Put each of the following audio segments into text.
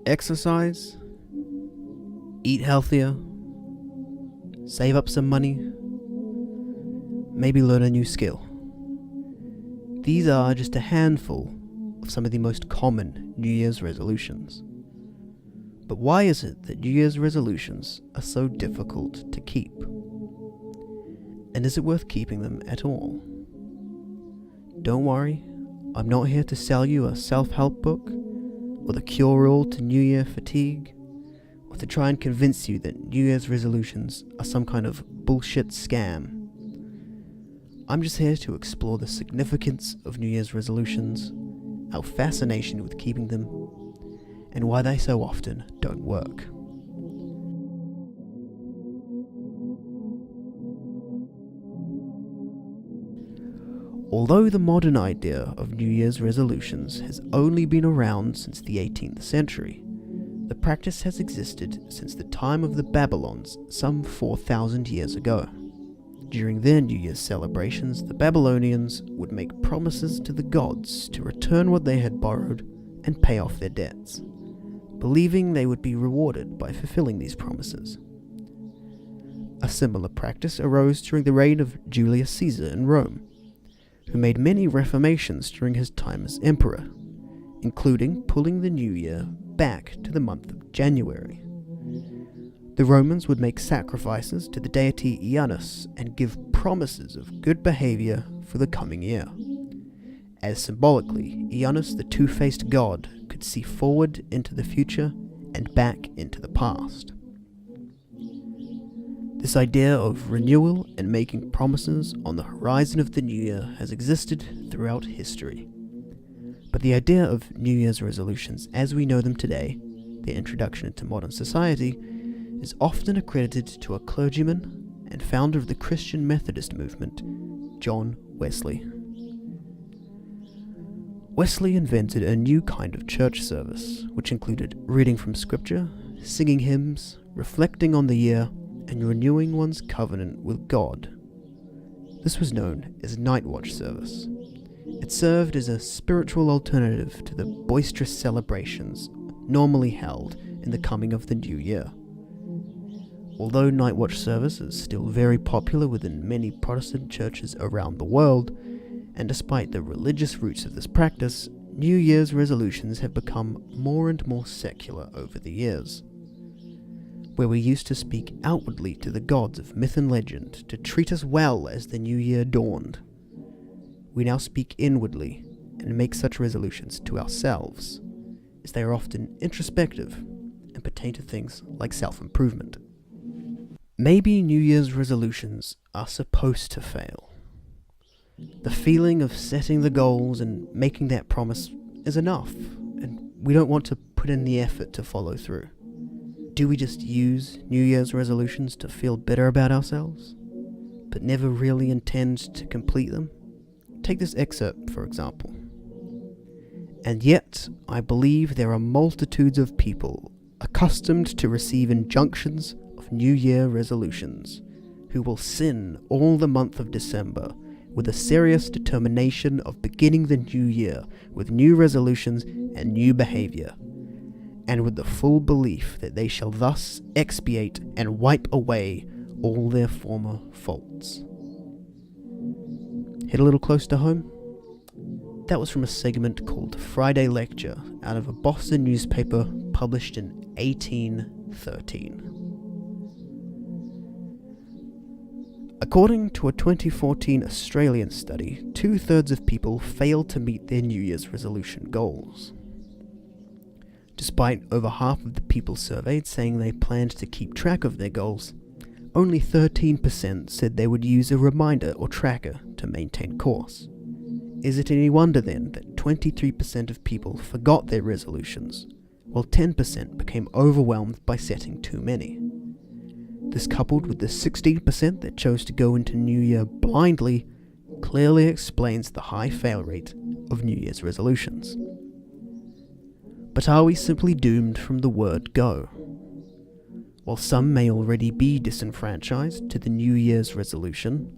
exercise, eat healthier, save up some money, maybe learn a new skill. These are just a handful of some of the most common New Year's resolutions. But why is it that New Year's resolutions are so difficult to keep? And is it worth keeping them at all? Don't worry, I'm not here to sell you a self-help book, or the cure-all to New Year fatigue, or to try and convince you that New Year's resolutions are some kind of bullshit scam. I'm just here to explore the significance of New Year's resolutions, our fascination with keeping them, and why they so often don't work. Although the modern idea of New Year's resolutions has only been around since the 18th century, the practice has existed since the time of the Babylons some 4,000 years ago. During their New Year's celebrations, the Babylonians would make promises to the gods to return what they had borrowed and pay off their debts, believing they would be rewarded by fulfilling these promises. A similar practice arose during the reign of Julius Caesar in Rome, who made many reformations during his time as emperor, including pulling the new year back to the month of January. The Romans would make sacrifices to the deity Janus and give promises of good behavior for the coming year, as symbolically, Janus, the two-faced god, could see forward into the future and back into the past. This idea of renewal and making promises on the horizon of the new year has existed throughout history. But the idea of New Year's resolutions as we know them today, their introduction into modern society, is often accredited to a clergyman and founder of the Christian Methodist movement, John Wesley. Wesley invented a new kind of church service, which included reading from scripture, singing hymns, reflecting on the year, and renewing one's covenant with God. This was known as Night Watch service. It served as a spiritual alternative to the boisterous celebrations normally held in the coming of the new year. Although Night Watch service is still very popular within many Protestant churches around the world, and despite the religious roots of this practice, New Year's resolutions have become more and more secular over the years. Where we used to speak outwardly to the gods of myth and legend to treat us well as the new year dawned, we now speak inwardly and make such resolutions to ourselves, as they are often introspective and pertain to things like self-improvement. Maybe New Year's resolutions are supposed to fail. The feeling of setting the goals and making that promise is enough, and we don't want to put in the effort to follow through. Do we just use New Year's resolutions to feel better about ourselves, but never really intend to complete them? Take this excerpt, for example. And yet, I believe there are multitudes of people accustomed to receive injunctions of New Year resolutions, who will sin all the month of December with a serious determination of beginning the new year with new resolutions and new behavior, and with the full belief that they shall thus expiate and wipe away all their former faults. Hit a little close to home? That was from a segment called Friday Lecture out of a Boston newspaper published in 1813. According to a 2014 Australian study, 2/3 of people failed to meet their New Year's resolution goals. Despite over half of the people surveyed saying they planned to keep track of their goals, only 13% said they would use a reminder or tracker to maintain course. Is it any wonder then that 23% of people forgot their resolutions, while 10% became overwhelmed by setting too many? This, coupled with the 16% that chose to go into New Year blindly, clearly explains the high fail rate of New Year's resolutions. But are we simply doomed from the word go? While some may already be disenfranchised to the New Year's resolution,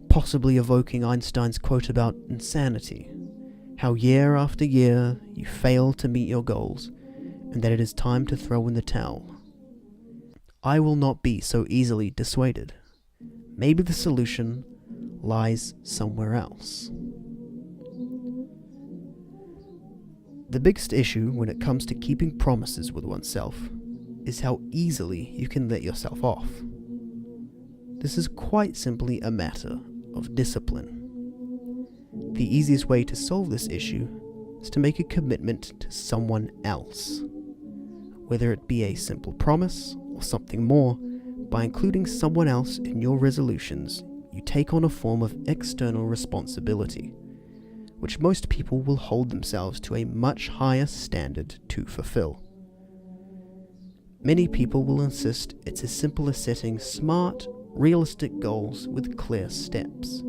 possibly evoking Einstein's quote about insanity, how year after year you fail to meet your goals, and that it is time to throw in the towel. I will not be so easily dissuaded. Maybe the solution lies somewhere else. The biggest issue when it comes to keeping promises with oneself is how easily you can let yourself off. This is quite simply a matter of discipline. The easiest way to solve this issue is to make a commitment to someone else, whether it be a simple promise or something more. By including someone else in your resolutions, you take on a form of external responsibility, which most people will hold themselves to a much higher standard to fulfill. Many people will insist it's as simple as setting smart, realistic goals with clear steps.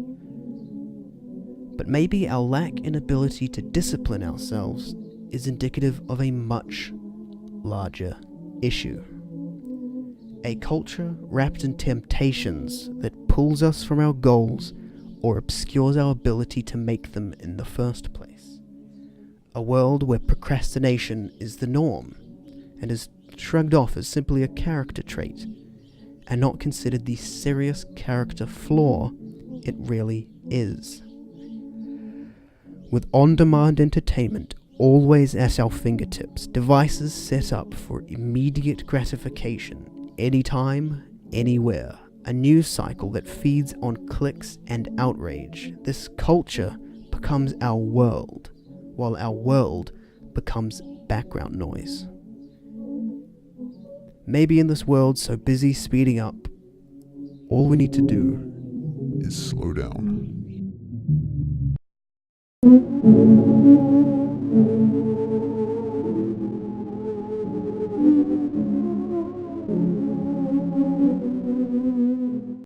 But maybe our lack in ability to discipline ourselves is indicative of a much larger issue. A culture wrapped in temptations that pulls us from our goals or obscures our ability to make them in the first place. A world where procrastination is the norm and is shrugged off as simply a character trait and not considered the serious character flaw it really is. With on-demand entertainment always at our fingertips, devices set up for immediate gratification, anytime, anywhere, a news cycle that feeds on clicks and outrage, this culture becomes our world, while our world becomes background noise. Maybe in this world so busy speeding up, all we need to do is slow down.